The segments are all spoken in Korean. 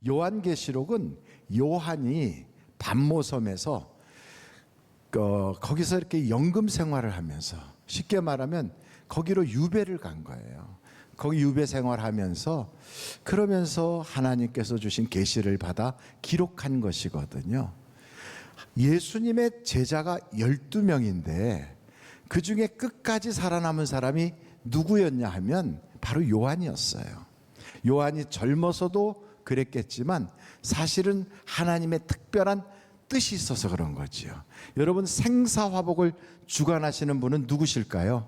요한계시록은 요한이 반모섬에서 거기서 이렇게 연금 생활을 하면서, 쉽게 말하면 거기로 유배를 간 거예요. 거기 유배 생활하면서 그러면서 하나님께서 주신 계시를 받아 기록한 것이거든요. 예수님의 제자가 12명인데 그 중에 끝까지 살아남은 사람이 누구였냐 하면 바로 요한이었어요. 요한이 젊어서도 그랬겠지만 사실은 하나님의 특별한 뜻이 있어서 그런 거지요. 여러분, 생사화복을 주관하시는 분은 누구실까요?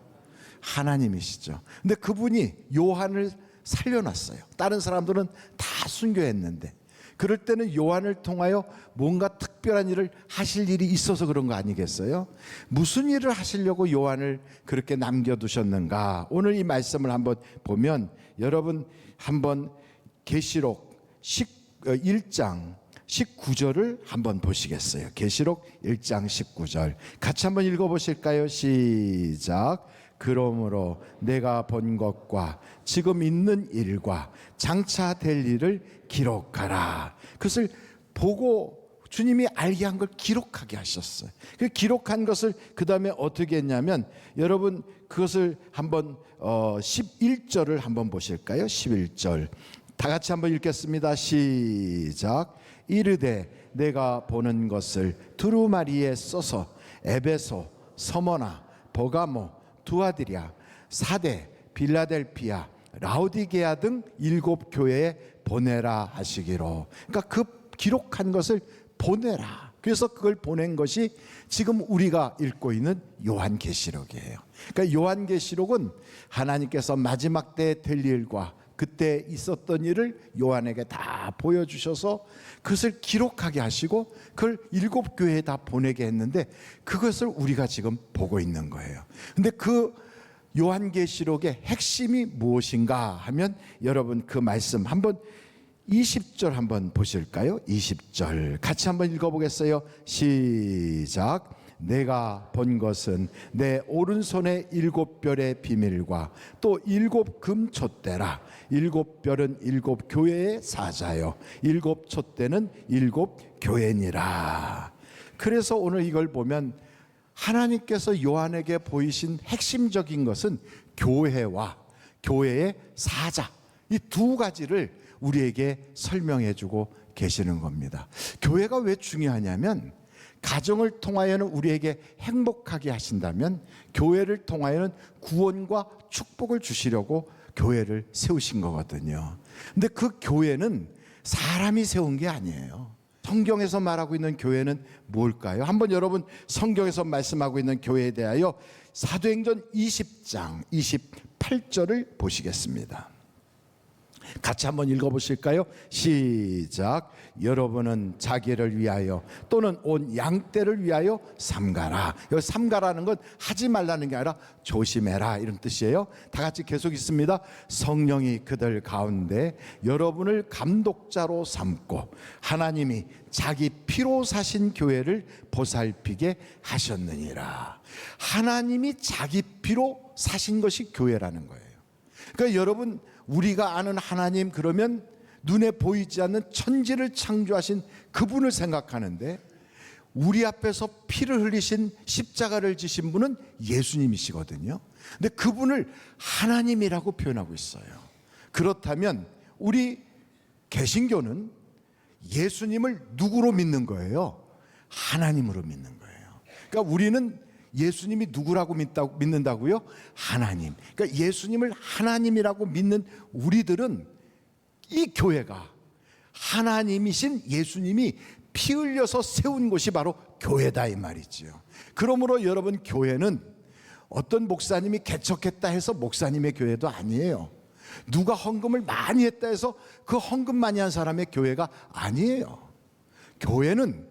하나님이시죠. 근데 그분이 요한을 살려놨어요. 다른 사람들은 다 순교했는데, 그럴 때는 요한을 통하여 뭔가 특별한 일을 하실 일이 있어서 그런 거 아니겠어요? 무슨 일을 하시려고 요한을 그렇게 남겨두셨는가? 오늘 이 말씀을 한번 보면 여러분 한번 계시록 1장 19절을 한번 보시겠어요? 계시록 1장 19절 같이 한번 읽어보실까요? 시작. 그러므로 내가 본 것과 지금 있는 일과 장차 될 일을 기록하라. 그것을 보고 주님이 알게 한 걸 기록하게 하셨어요. 그 기록한 것을 그 다음에 어떻게 했냐면, 여러분 그것을 한번 11절을 한번 보실까요? 11절 다 같이 한번 읽겠습니다. 시작. 이르되 내가 보는 것을 두루마리에 써서 에베소, 서머나, 버가모, 두아디랴, 사대, 빌라델피아, 라오디게아 등 7 교회에 보내라 하시기로. 그러니까 그 기록한 것을 보내라. 그래서 그걸 보낸 것이 지금 우리가 읽고 있는 요한계시록이에요. 그러니까 요한계시록은 하나님께서 마지막 때에 될 일과 그때 있었던 일을 요한에게 다 보여주셔서 그것을 기록하게 하시고 그걸 7 교회에 다 보내게 했는데, 그것을 우리가 지금 보고 있는 거예요. 근데 그 요한계시록의 핵심이 무엇인가 하면, 여러분 그 말씀 한번 20절 한번 보실까요? 20절 같이 한번 읽어보겠어요. 시작. 내가 본 것은 내 오른손의 7별의 비밀과 또 7 금촛대라. 7별은 7 교회의 사자요 7 촛대는 7 교회니라. 그래서 오늘 이걸 보면 하나님께서 요한에게 보이신 핵심적인 것은 교회와 교회의 사자, 이 두 가지를 우리에게 설명해 주고 계시는 겁니다. 교회가 왜 중요하냐면, 가정을 통하여는 우리에게 행복하게 하신다면 교회를 통하여는 구원과 축복을 주시려고 교회를 세우신 거거든요. 근데 그 교회는 사람이 세운 게 아니에요. 성경에서 말하고 있는 교회는 뭘까요? 한번 여러분 성경에서 말씀하고 있는 교회에 대하여 사도행전 20장 28절을 보시겠습니다. 같이 한번 읽어보실까요? 시작. 여러분은 자기를 위하여 또는 온 양떼를 위하여 삼가라. 여기 삼가라는 건 하지 말라는 게 아니라 조심해라, 이런 뜻이에요. 다 같이 계속 있습니다. 성령이 그들 가운데 여러분을 감독자로 삼고 하나님이 자기 피로 사신 교회를 보살피게 하셨느니라. 하나님이 자기 피로 사신 것이 교회라는 거예요. 그러니까 여러분, 우리가 아는 하나님 그러면 눈에 보이지 않는 천지를 창조하신 그분을 생각하는데, 우리 앞에서 피를 흘리신 십자가를 지신 분은 예수님이시거든요. 근데 그분을 하나님이라고 표현하고 있어요. 그렇다면 우리 개신교는 예수님을 누구로 믿는 거예요? 하나님으로 믿는 거예요. 그러니까 우리는 예수님이 누구라고 믿는다고요? 하나님. 그러니까 예수님을 하나님이라고 믿는 우리들은 이 교회가 하나님이신 예수님이 피 흘려서 세운 곳이 바로 교회다, 이 말이지요. 그러므로 여러분, 교회는 어떤 목사님이 개척했다 해서 목사님의 교회도 아니에요. 누가 헌금을 많이 했다 해서 그 헌금 많이 한 사람의 교회가 아니에요. 교회는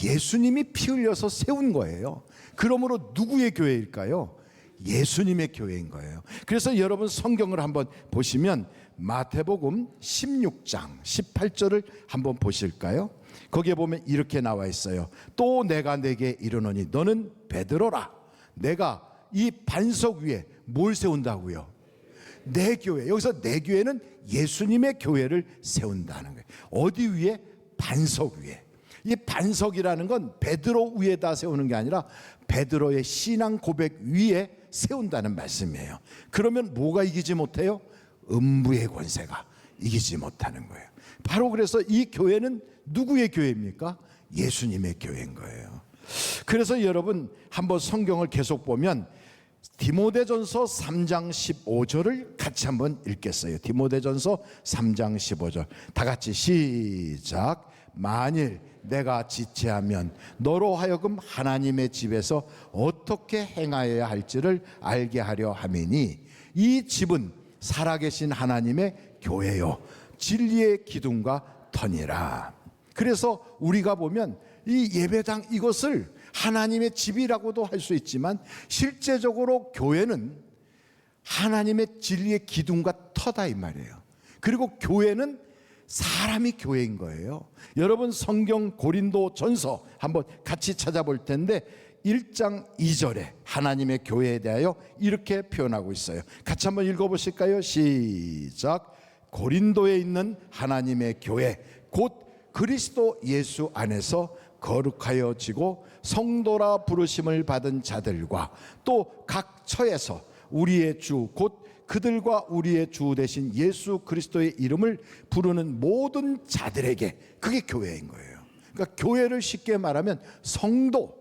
예수님이 피 흘려서 세운 거예요. 그러므로 누구의 교회일까요? 예수님의 교회인 거예요. 그래서 여러분 성경을 한번 보시면 마태복음 16장 18절을 한번 보실까요? 거기에 보면 이렇게 나와 있어요. 또 내가 네게 이르노니 너는 베드로라. 내가 이 반석 위에 뭘 세운다고요? 내 교회, 여기서 내 교회는 예수님의 교회를 세운다는 거예요. 어디 위에? 반석 위에. 이 반석이라는 건 베드로 위에다 세우는 게 아니라 베드로의 신앙 고백 위에 세운다는 말씀이에요. 그러면 뭐가 이기지 못해요? 음부의 권세가 이기지 못하는 거예요. 바로 그래서 이 교회는 누구의 교회입니까? 예수님의 교회인 거예요. 그래서 여러분 한번 성경을 계속 보면 디모데전서 3장 15절을 같이 한번 읽겠어요. 디모데전서 3장 15절 다 같이 시작. 만일 내가 지체하면 너로 하여금 하나님의 집에서 어떻게 행하여야 할지를 알게 하려 함이니 이 집은 살아계신 하나님의 교회요 진리의 기둥과 터니라. 그래서 우리가 보면 이 예배당 이것을 하나님의 집이라고도 할 수 있지만 실제적으로 교회는 하나님의 진리의 기둥과 터다 이 말이에요. 그리고 교회는 사람이 교회인 거예요. 여러분 성경 고린도 전서 한번 같이 찾아볼 텐데 1장 2절에 하나님의 교회에 대하여 이렇게 표현하고 있어요. 같이 한번 읽어보실까요? 시작. 고린도에 있는 하나님의 교회 곧 그리스도 예수 안에서 거룩하여지고 성도라 부르심을 받은 자들과 또 각 처에서 우리의 주 곧 그들과 우리의 주 되신 예수 그리스도의 이름을 부르는 모든 자들에게, 그게 교회인 거예요. 그러니까 교회를 쉽게 말하면 성도,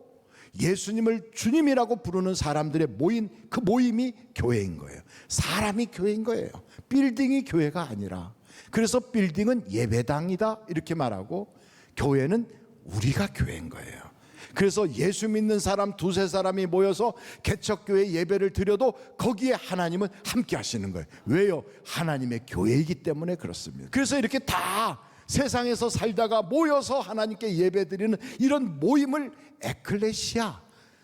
예수님을 주님이라고 부르는 사람들의 모인 그 모임이 교회인 거예요. 사람이 교회인 거예요. 빌딩이 교회가 아니라. 그래서 빌딩은 예배당이다 이렇게 말하고 교회는 우리가 교회인 거예요. 그래서 예수 믿는 사람 두세 사람이 모여서 개척교회 예배를 드려도 거기에 하나님은 함께 하시는 거예요. 왜요? 하나님의 교회이기 때문에 그렇습니다. 그래서 이렇게 다 세상에서 살다가 모여서 하나님께 예배드리는 이런 모임을 에클레시아,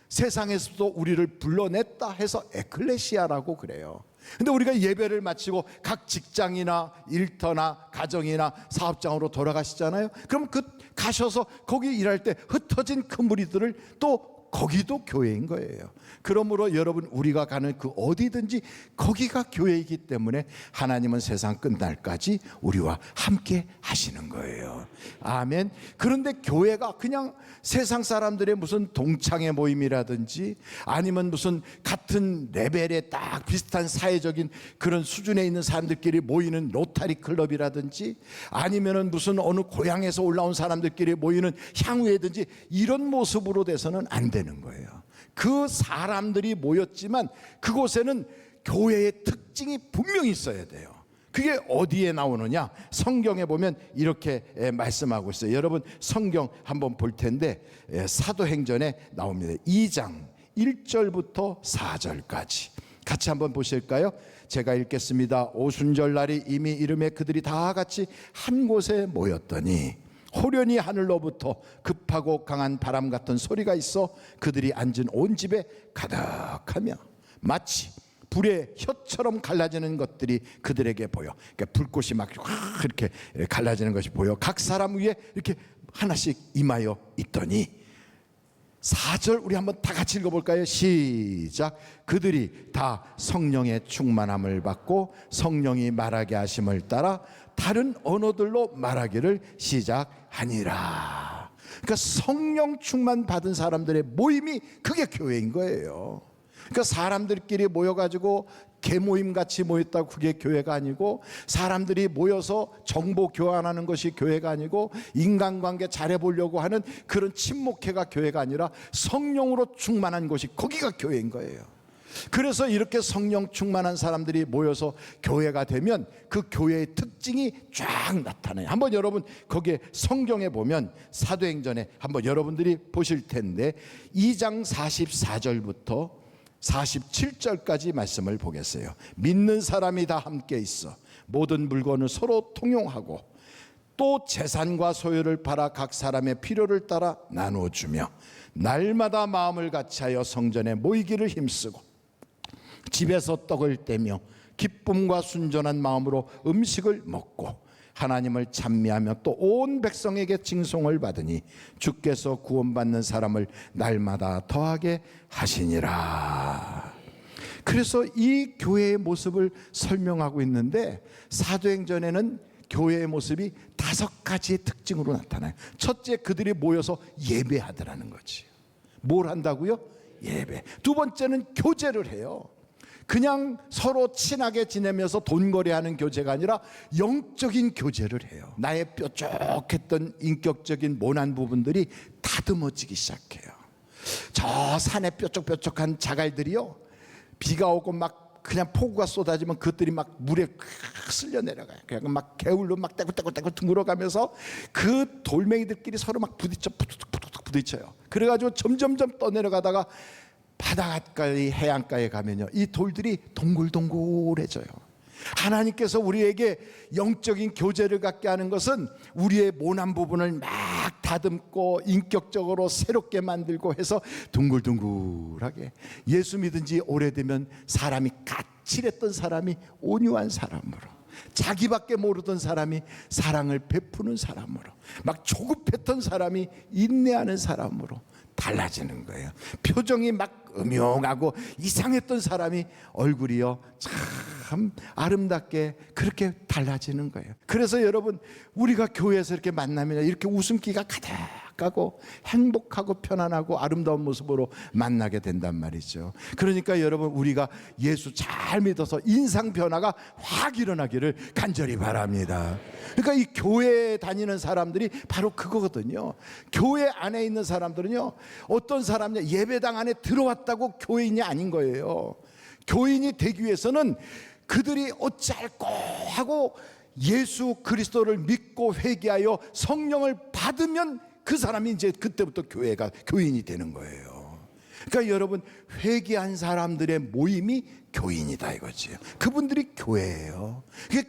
세상에서도 우리를 불러냈다 해서 에클레시아라고 그래요. 근데 우리가 예배를 마치고 각 직장이나 일터나 가정이나 사업장으로 돌아가시잖아요. 그럼 그 가셔서 거기 일할 때 흩어진 그 무리들을 또 거기도 교회인 거예요. 그러므로 여러분 우리가 가는 그 어디든지 거기가 교회이기 때문에 하나님은 세상 끝날까지 우리와 함께 하시는 거예요. 아멘. 그런데 교회가 그냥 세상 사람들의 무슨 동창회 모임이라든지 아니면 무슨 같은 레벨에 딱 비슷한 사회적인 그런 수준에 있는 사람들끼리 모이는 로타리 클럽이라든지 아니면은 무슨 어느 고향에서 올라온 사람들끼리 모이는 향후회든지 이런 모습으로 돼서는 안 되는 거예요. 그 사람들이 모였지만 그곳에는 교회의 특징이 분명히 있어야 돼요. 그게 어디에 나오느냐? 성경에 보면 이렇게 말씀하고 있어요. 여러분 성경 한번 볼 텐데 사도행전에 나옵니다. 2장 1절부터 4절까지 같이 한번 보실까요? 제가 읽겠습니다. 오순절 날이 이미 이름에 그들이 다 같이 한 곳에 모였더니 호련히 하늘로부터 급하고 강한 바람 같은 소리가 있어 그들이 앉은 온 집에 가득하며 마치 불의 혀처럼 갈라지는 것들이 그들에게 보여. 그러니까 불꽃이 막 이렇게 갈라지는 것이 보여. 각 사람 위에 이렇게 하나씩 임하여 있더니 4절 우리 한번 다 같이 읽어볼까요? 시작. 그들이 다 성령의 충만함을 받고 성령이 말하게 하심을 따라 다른 언어들로 말하기를 시작하니라. 그러니까 성령 충만 받은 사람들의 모임이 그게 교회인 거예요. 그러니까 사람들끼리 모여가지고 개모임 같이 모였다고 그게 교회가 아니고, 사람들이 모여서 정보 교환하는 것이 교회가 아니고, 인간관계 잘해보려고 하는 그런 친목회가 교회가 아니라 성령으로 충만한 것이 거기가 교회인 거예요. 그래서 이렇게 성령 충만한 사람들이 모여서 교회가 되면 그 교회의 특징이 쫙 나타나요. 한번 여러분 거기에 성경에 보면 사도행전에 한번 여러분들이 보실 텐데 2장 44절부터 47절까지 말씀을 보겠어요. 믿는 사람이 다 함께 있어 모든 물건을 서로 통용하고 또 재산과 소유를 팔아 각 사람의 필요를 따라 나누어 주며 날마다 마음을 같이하여 성전에 모이기를 힘쓰고 집에서 떡을 떼며 기쁨과 순전한 마음으로 음식을 먹고 하나님을 찬미하며 또 온 백성에게 칭송을 받으니 주께서 구원받는 사람을 날마다 더하게 하시니라. 그래서 이 교회의 모습을 설명하고 있는데 사도행전에는 교회의 모습이 5가지의 특징으로 나타나요. 첫째, 그들이 모여서 예배하더라는 거지. 뭘 한다고요? 예배. 두 번째는 교제를 해요. 그냥 서로 친하게 지내면서 돈거래하는 교제가 아니라 영적인 교제를 해요. 나의 뾰족했던 인격적인 모난 부분들이 다듬어지기 시작해요. 저 산에 뾰족뾰족한 자갈들이요, 비가 오고 막 그냥 폭우가 쏟아지면 그것들이 막 물에 쓸려 내려가요. 그냥 막 개울로 막 떼굴떼굴떼굴 둥글어가면서 그 돌멩이들끼리 서로 막 부딪혀요. 그래가지고 점점점 떠내려가다가 바닷가의 해안가에 가면요, 이 돌들이 동글동글해져요. 하나님께서 우리에게 영적인 교제를 갖게 하는 것은 우리의 모난 부분을 막 다듬고 인격적으로 새롭게 만들고 해서 둥글둥글하게, 예수 믿은 지 오래되면 사람이 까칠했던 사람이 온유한 사람으로, 자기밖에 모르던 사람이 사랑을 베푸는 사람으로, 막 조급했던 사람이 인내하는 사람으로 달라지는 거예요. 표정이 막 음흉하고 이상했던 사람이 얼굴이요 참 아름답게 그렇게 달라지는 거예요. 그래서 여러분, 우리가 교회에서 이렇게 만나면 이렇게 웃음기가 가득하고 행복하고 편안하고 아름다운 모습으로 만나게 된단 말이죠. 그러니까 여러분, 우리가 예수 잘 믿어서 인상 변화가 확 일어나기를 간절히 바랍니다. 그러니까 이 교회에 다니는 사람들이 바로 그거거든요. 교회 안에 있는 사람들은요, 어떤 사람냐, 예배당 안에 들어왔다고 교회인이 아닌 거예요. 교인이 되기 위해서는 그들이 어찌할꼬 하고 예수 그리스도를 믿고 회개하여 성령을 받으면 그 사람이 이제 그때부터 교인이 되는 거예요. 그러니까 여러분, 회개한 사람들의 모임이 교인이다 이거지요. 그분들이 교회예요.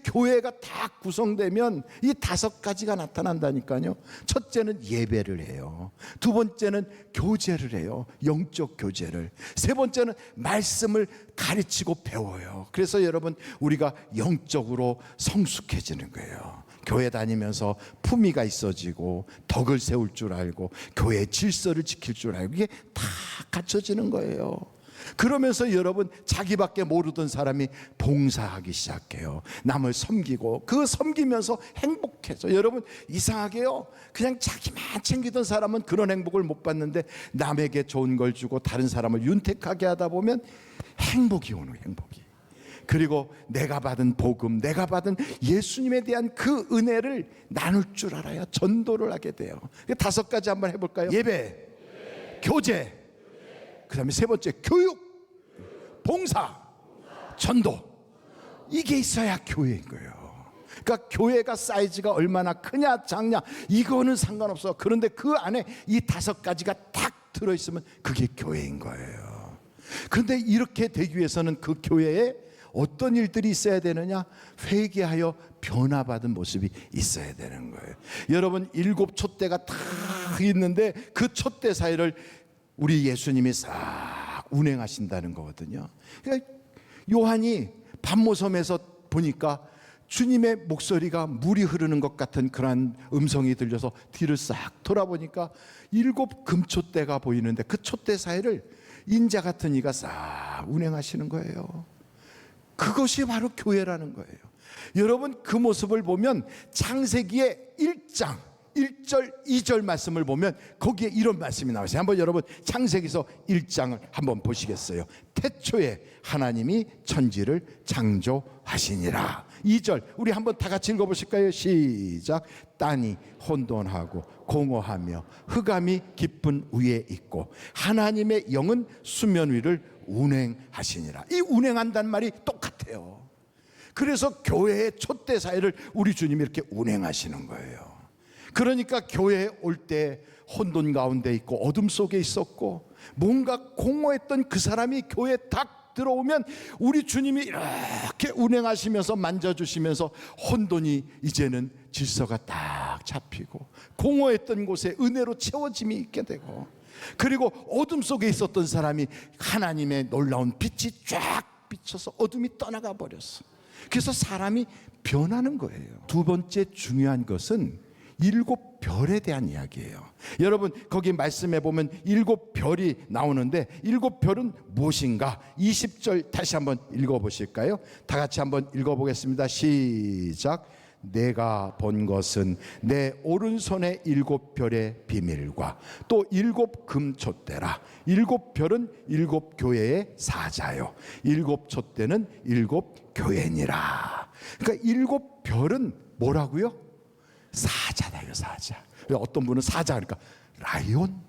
교회가 다 구성되면 이 5가지가 나타난다니까요. 첫째는 예배를 해요. 두 번째는 교제를 해요. 영적 교제를. 세 번째는 말씀을 가르치고 배워요. 그래서 여러분, 우리가 영적으로 성숙해지는 거예요. 교회 다니면서 품위가 있어지고 덕을 세울 줄 알고 교회의 질서를 지킬 줄 알고, 이게 다 갖춰지는 거예요. 그러면서 여러분, 자기밖에 모르던 사람이 봉사하기 시작해요. 남을 섬기고 그 섬기면서 행복해져. 여러분, 이상하게요, 그냥 자기만 챙기던 사람은 그런 행복을 못 받는데 남에게 좋은 걸 주고 다른 사람을 윤택하게 하다 보면 행복이 오는, 행복이. 그리고 내가 받은 복음, 내가 받은 예수님에 대한 그 은혜를 나눌 줄 알아야 전도를 하게 돼요. 5가지 한번 해볼까요? 예배, 교제, 그 다음에 세 번째 교육, 봉사, 전도. 이게 있어야 교회인 거예요. 그러니까 교회가 사이즈가 얼마나 크냐 작냐 이거는 상관없어. 그런데 그 안에 이 5가지가 딱 들어있으면 그게 교회인 거예요. 그런데 이렇게 되기 위해서는 그 교회에 어떤 일들이 있어야 되느냐? 회개하여 변화받은 모습이 있어야 되는 거예요. 여러분, 7 촛대가 다 있는데 그 촛대 사이를 우리 예수님이 싹 운행하신다는 거거든요. 그러니까 요한이 반모섬에서 보니까 주님의 목소리가 물이 흐르는 것 같은 그러한 음성이 들려서 뒤를 싹 돌아보니까 7 금촛대가 보이는데 그 촛대 사이를 인자 같은 이가 싹 운행하시는 거예요. 그것이 바로 교회라는 거예요. 여러분, 그 모습을 보면 창세기의 1장 1절 2절 말씀을 보면 거기에 이런 말씀이 나와요. 한번 여러분, 창세기서 1장을 한번 보시겠어요? 태초에 하나님이 천지를 창조하시니라. 2절 우리 한번 다 같이 읽어보실까요? 시작. 땅이 혼돈하고 공허하며 흑암이 깊은 위에 있고 하나님의 영은 수면 위를 운행하시니라. 이 운행한다는 말이 똑같아요. 그래서 교회의 촛대 사이를 우리 주님이 이렇게 운행하시는 거예요. 그러니까 교회에 올 때 혼돈 가운데 있고 어둠 속에 있었고 뭔가 공허했던 그 사람이 교회에 딱 들어오면 우리 주님이 이렇게 운행하시면서 만져주시면서 혼돈이 이제는 질서가 딱 잡히고 공허했던 곳에 은혜로 채워짐이 있게 되고, 그리고 어둠 속에 있었던 사람이 하나님의 놀라운 빛이 쫙 비쳐서 어둠이 떠나가 버렸어. 그래서 사람이 변하는 거예요. 두 번째 중요한 것은 일곱 별에 대한 이야기예요. 여러분 거기 말씀해 보면 일곱 별이 나오는데 일곱 별은 무엇인가? 20절 다시 한번 읽어보실까요? 다 같이 한번 읽어보겠습니다. 시작. 내가 본 것은 내 오른손의 일곱 별의 비밀과 또 일곱 금촛대라. 일곱 별은 일곱 교회의 사자요, 일곱 촛대는 일곱 교회니라. 그러니까 일곱 별은 뭐라고요? 사자다. 이거 사자. 어떤 분은 사자 그러니까 라이온,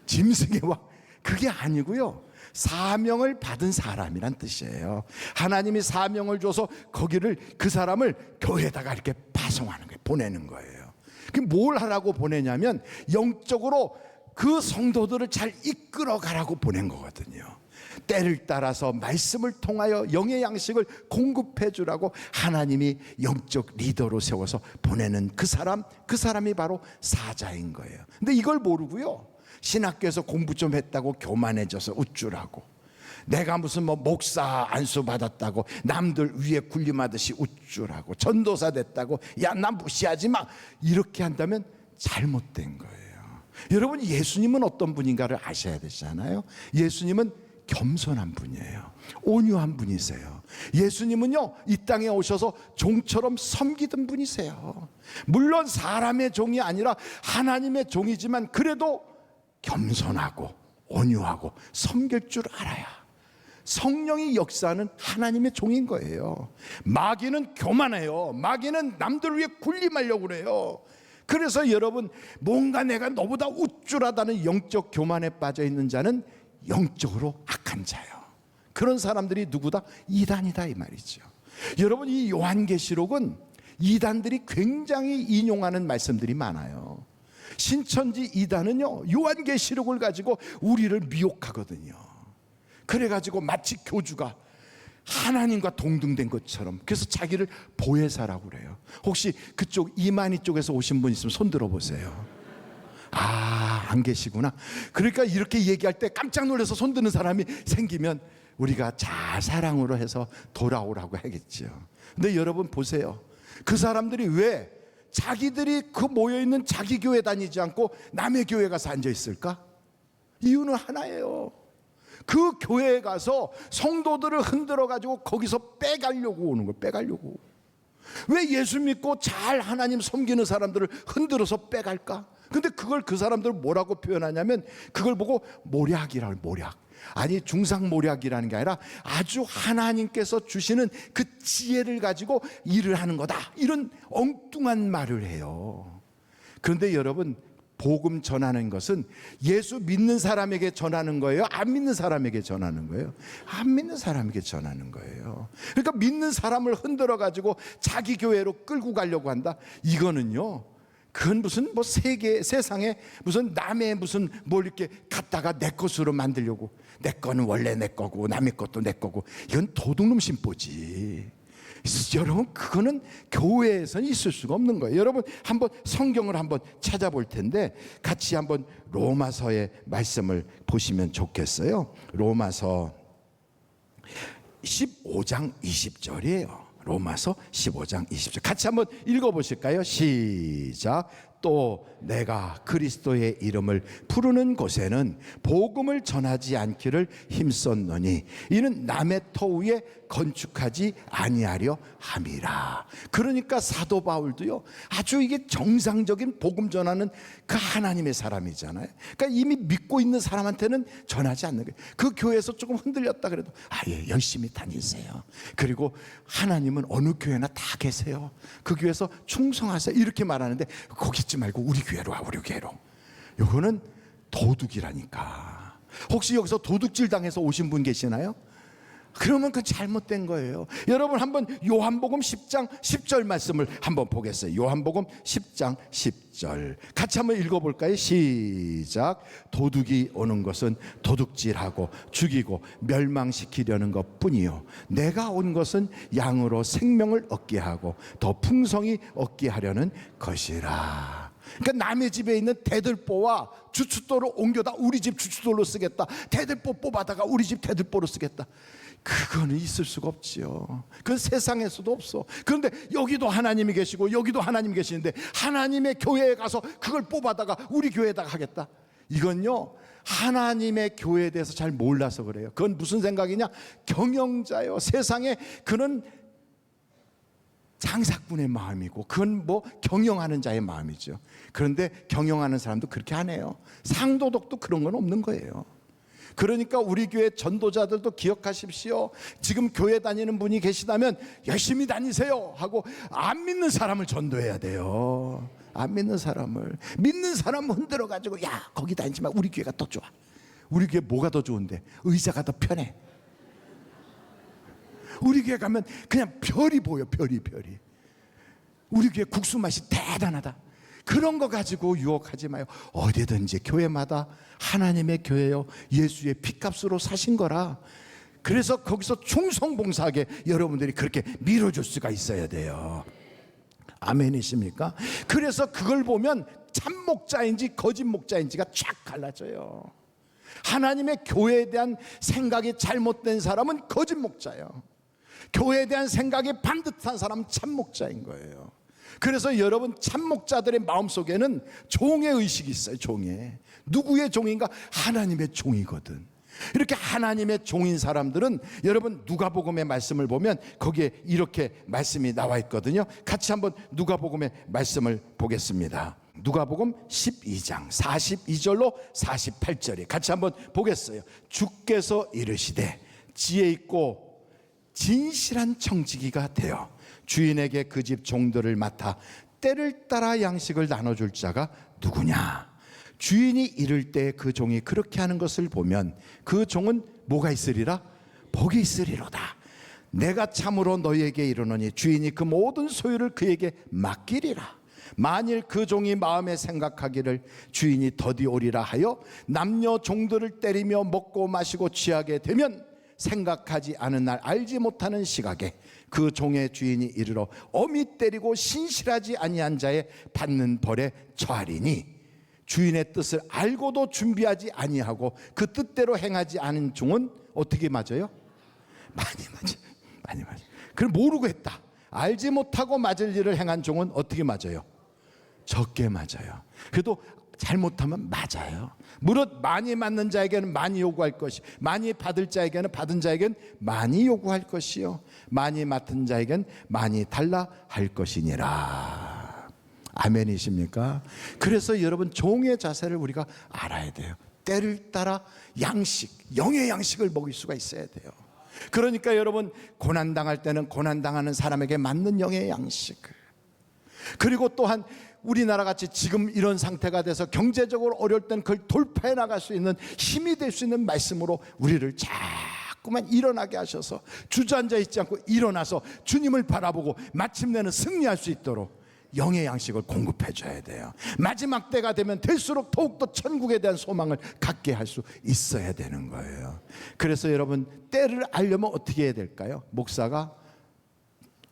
짐승의 왕, 그게 아니고요, 사명을 받은 사람이란 뜻이에요. 하나님이 사명을 줘서 거기를, 그 사람을 교회에다가 이렇게 파송하는 거예요. 보내는 거예요. 그게 뭘 하라고 보내냐면 영적으로 그 성도들을 잘 이끌어 가라고 보낸 거거든요. 때를 따라서 말씀을 통하여 영의 양식을 공급해 주라고 하나님이 영적 리더로 세워서 보내는 그 사람이 바로 사자인 거예요. 근데 이걸 모르고요, 신학교에서 공부 좀 했다고 교만해져서 우쭐하고, 내가 무슨 목사 안수 받았다고 남들 위에 군림하듯이 우쭐하고, 전도사 됐다고 야 나 무시하지 마, 이렇게 한다면 잘못된 거예요. 여러분 예수님은 어떤 분인가를 아셔야 되잖아요. 예수님은 겸손한 분이에요. 온유한 분이세요. 예수님은요 이 땅에 오셔서 종처럼 섬기던 분이세요. 물론 사람의 종이 아니라 하나님의 종이지만 그래도 겸손하고 온유하고 섬길 줄 알아야 성령이 역사하는 하나님의 종인 거예요. 마귀는 교만해요. 마귀는 남들 위해 군림하려고 그래요. 그래서 여러분, 뭔가 내가 너보다 우쭐하다는 영적 교만에 빠져 있는 자는 영적으로 악한 자예요. 그런 사람들이 누구다? 이단이다 이 말이죠. 여러분 이 요한계시록은 이단들이 굉장히 인용하는 말씀들이 많아요. 신천지 이단은요 요한계시록을 가지고 우리를 미혹하거든요. 그래가지고 마치 교주가 하나님과 동등된 것처럼, 그래서 자기를 보혜사라고 그래요. 혹시 그쪽 이만희 쪽에서 오신 분 있으면 손 들어보세요. 안 계시구나. 그러니까 이렇게 얘기할 때 깜짝 놀라서 손 드는 사람이 생기면 우리가 자사랑으로 해서 돌아오라고 하겠죠. 근데 여러분 보세요, 그 사람들이 왜 자기들이 그 모여있는 자기 교회 다니지 않고 남의 교회 가서 앉아 있을까? 이유는 하나예요. 그 교회에 가서 성도들을 흔들어 가지고 거기서 빼가려고 오는 거예요. 빼가려고. 왜 예수 믿고 잘 하나님 섬기는 사람들을 흔들어서 빼갈까? 근데 그걸 그 사람들 뭐라고 표현하냐면 그걸 보고 모략이라고. 모략. 아니 중상모략이라는 게 아니라 아주 하나님께서 주시는 그 지혜를 가지고 일을 하는 거다, 이런 엉뚱한 말을 해요. 그런데 여러분 복음 전하는 것은 예수 믿는 사람에게 전하는 거예요? 안 믿는 사람에게 전하는 거예요? 안 믿는 사람에게 전하는 거예요. 그러니까 믿는 사람을 흔들어 가지고 자기 교회로 끌고 가려고 한다. 이거는요, 그건 무슨 세상에 무슨 남의 무슨 뭘 이렇게 갖다가 내 것으로 만들려고, 내 거는 원래 내 거고 남의 것도 내 거고, 이건 도둑놈 심보지. 여러분 그거는 교회에서는 있을 수가 없는 거예요. 여러분 한번 성경을 한번 찾아볼 텐데 같이 한번 로마서의 말씀을 보시면 좋겠어요. 로마서 15장 20절이에요. 로마서 15장 20절 같이 한번 읽어보실까요? 시작. 또 내가 그리스도의 이름을 부르는 곳에는 복음을 전하지 않기를 힘썼노니 이는 남의 터 위에 건축하지 아니하려 함이라. 그러니까 사도 바울도요 아주 이게 정상적인 복음 전하는 그 하나님의 사람이잖아요. 그러니까 이미 믿고 있는 사람한테는 전하지 않는 거예요. 그 교회에서 조금 흔들렸다 그래도 예, 열심히 다니세요. 그리고 하나님은 어느 교회나 다 계세요. 그 교회에서 충성하세요, 이렇게 말하는데 거기 있지 말고 우리 교회로 와, 우리 교회로. 이거는 도둑이라니까. 혹시 여기서 도둑질 당해서 오신 분 계시나요? 그러면 그 잘못된 거예요. 여러분 한번 요한복음 10장 10절 말씀을 한번 보겠어요. 요한복음 10장 10절 같이 한번 읽어볼까요? 시작. 도둑이 오는 것은 도둑질하고 죽이고 멸망시키려는 것뿐이요 내가 온 것은 양으로 생명을 얻게 하고 더 풍성히 얻게 하려는 것이라. 그러니까 남의 집에 있는 대들보와 주춧돌을 옮겨다 우리 집 주춧돌로 쓰겠다, 대들보 뽑아다가 우리 집 대들보로 쓰겠다, 그거는 있을 수가 없지요. 그건 세상에서도 없어. 그런데 여기도 하나님이 계시고 여기도 하나님이 계시는데 하나님의 교회에 가서 그걸 뽑아다가 우리 교회에다가 하겠다, 이건요 하나님의 교회에 대해서 잘 몰라서 그래요. 그건 무슨 생각이냐, 경영자요. 세상에 그는 장사꾼의 마음이고 그건 뭐 경영하는 자의 마음이죠. 그런데 경영하는 사람도 그렇게 안 해요. 상도덕도 그런 건 없는 거예요. 그러니까 우리 교회 전도자들도 기억하십시오. 지금 교회 다니는 분이 계시다면 열심히 다니세요 하고 안 믿는 사람을 전도해야 돼요. 안 믿는 사람을. 믿는 사람 흔들어 가지고 야 거기 다니지 마, 우리 교회가 더 좋아. 우리 교회 뭐가 더 좋은데? 의자가 더 편해. 우리 교회 가면 그냥 별이 보여, 별이. 우리 교회 국수 맛이 대단하다. 그런 거 가지고 유혹하지 마요. 어디든지 교회마다 하나님의 교회요, 예수의 피값으로 사신 거라. 그래서 거기서 충성봉사하게 여러분들이 그렇게 밀어줄 수가 있어야 돼요. 아멘이십니까? 그래서 그걸 보면 참 목자인지 거짓 목자인지가 쫙 갈라져요. 하나님의 교회에 대한 생각이 잘못된 사람은 거짓 목자예요. 교회에 대한 생각이 반듯한 사람은 참 목자인 거예요. 그래서 여러분 참 목자들의 마음속에는 종의 의식이 있어요. 종의. 누구의 종인가? 하나님의 종이거든. 이렇게 하나님의 종인 사람들은 여러분 누가복음의 말씀을 보면 거기에 이렇게 말씀이 나와 있거든요. 같이 한번 누가복음의 말씀을 보겠습니다. 누가복음 12장 42절로 48절에 같이 한번 보겠어요. 주께서 이르시되 지혜 있고 진실한 청지기가 되어 주인에게 그 집 종들을 맡아 때를 따라 양식을 나눠줄 자가 누구냐? 주인이 이를 때 그 종이 그렇게 하는 것을 보면 그 종은 뭐가 있으리라? 복이 있으리로다. 내가 참으로 너희에게 이르노니 주인이 그 모든 소유를 그에게 맡기리라. 만일 그 종이 마음에 생각하기를 주인이 더디 오리라 하여 남녀 종들을 때리며 먹고 마시고 취하게 되면 생각하지 않은 날 알지 못하는 시각에 그 종의 주인이 이르러 엄히 때리고 신실하지 아니한 자의 받는 벌에 처하리니 주인의 뜻을 알고도 준비하지 아니하고 그 뜻대로 행하지 않은 종은 어떻게 맞아요? 많이 맞아요. 그럼 모르고 했다. 알지 못하고 맞을 일을 행한 종은 어떻게 맞아요? 적게 맞아요. 그래도 잘못하면 맞아요. 무릇 많이 맞는 자에게는 많이 요구할 것이, 많이 받을 자에게는 받은 자에게는 많이 요구할 것이요 많이 맡은 자에게는 많이 달라 할 것이니라. 아멘이십니까? 그래서 여러분 종의 자세를 우리가 알아야 돼요. 때를 따라 양식, 영의 양식을 먹일 수가 있어야 돼요. 그러니까 여러분 고난당할 때는 고난당하는 사람에게 맞는 영의 양식을, 그리고 또한 우리나라 같이 지금 이런 상태가 돼서 경제적으로 어려울 땐 그걸 돌파해 나갈 수 있는 힘이 될 수 있는 말씀으로 우리를 자꾸만 일어나게 하셔서 주저앉아 있지 않고 일어나서 주님을 바라보고 마침내는 승리할 수 있도록 영의 양식을 공급해 줘야 돼요. 마지막 때가 되면 될수록 더욱더 천국에 대한 소망을 갖게 할 수 있어야 되는 거예요. 그래서 여러분 때를 알려면 어떻게 해야 될까요? 목사가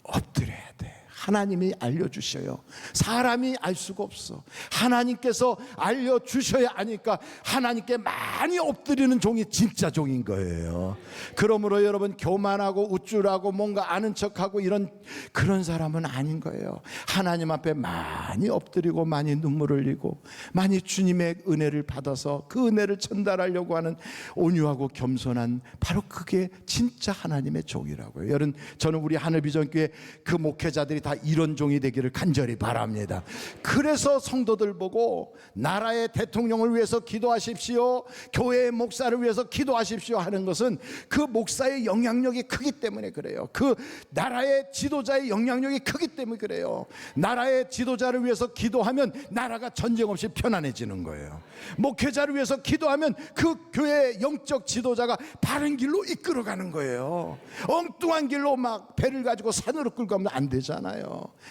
엎드려야 돼. 하나님이 알려주셔요. 사람이 알 수가 없어. 하나님께서 알려주셔야 아니까 하나님께 많이 엎드리는 종이 진짜 종인 거예요. 그러므로 여러분 교만하고 우쭐하고 뭔가 아는 척하고 이런 그런 사람은 아닌 거예요. 하나님 앞에 많이 엎드리고 많이 눈물을 흘리고 많이 주님의 은혜를 받아서 그 은혜를 전달하려고 하는 온유하고 겸손한, 바로 그게 진짜 하나님의 종이라고요. 여러분 저는 우리 하늘비전교회 그 목회자들이 다 이런 종이 되기를 간절히 바랍니다. 그래서 성도들 보고 나라의 대통령을 위해서 기도하십시오, 교회의 목사를 위해서 기도하십시오 하는 것은 그 목사의 영향력이 크기 때문에 그래요. 그 나라의 지도자의 영향력이 크기 때문에 그래요. 나라의 지도자를 위해서 기도하면 나라가 전쟁 없이 편안해지는 거예요. 목회자를 위해서 기도하면 그 교회의 영적 지도자가 바른 길로 이끌어가는 거예요. 엉뚱한 길로 막 배를 가지고 산으로 끌고 가면 안 되잖아요.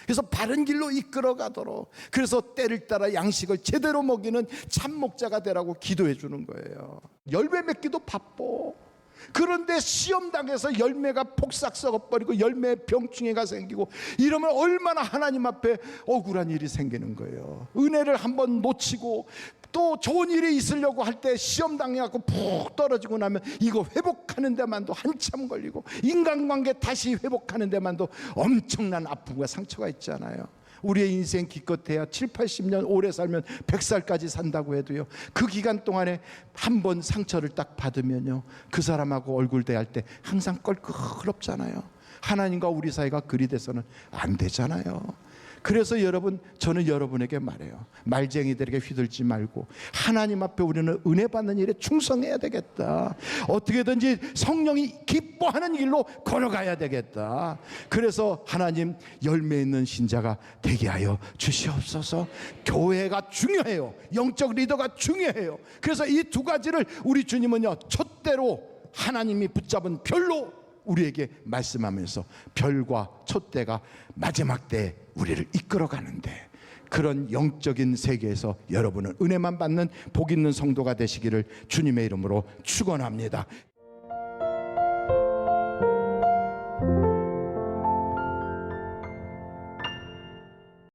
그래서 바른 길로 이끌어 가도록, 그래서 때를 따라 양식을 제대로 먹이는 참 목자가 되라고 기도해 주는 거예요. 열매 맺기도 바빠. 그런데 시험당해서 열매가 폭삭 썩어버리고 열매에 병충해가 생기고 이러면 얼마나 하나님 앞에 억울한 일이 생기는 거예요. 은혜를 한번 놓치고 또 좋은 일이 있으려고 할 때 시험 당해갖고 푹 떨어지고 나면 이거 회복하는 데만도 한참 걸리고 인간관계 다시 회복하는 데만도 엄청난 아픔과 상처가 있잖아요. 우리의 인생 기껏해야 7, 80년 오래 살면 100살까지 산다고 해도요, 그 기간 동안에 한 번 상처를 딱 받으면요, 그 사람하고 얼굴 대할 때 항상 껄끄럽잖아요. 하나님과 우리 사이가 그리 돼서는 안 되잖아요. 그래서 여러분, 저는 여러분에게 말해요. 말쟁이들에게 휘둘지 말고 하나님 앞에 우리는 은혜 받는 일에 충성해야 되겠다. 어떻게든지 성령이 기뻐하는 길로 걸어가야 되겠다. 그래서 하나님, 열매 있는 신자가 되게 하여 주시옵소서. 교회가 중요해요. 영적 리더가 중요해요. 그래서 이 두 가지를 우리 주님은요, 촛대로 하나님이 붙잡은 별로 우리에게 말씀하면서 별과 촛대가 마지막 때 우리를 이끌어 가는데, 그런 영적인 세계에서 여러분은 은혜만 받는 복 있는 성도가 되시기를 주님의 이름으로 축원합니다.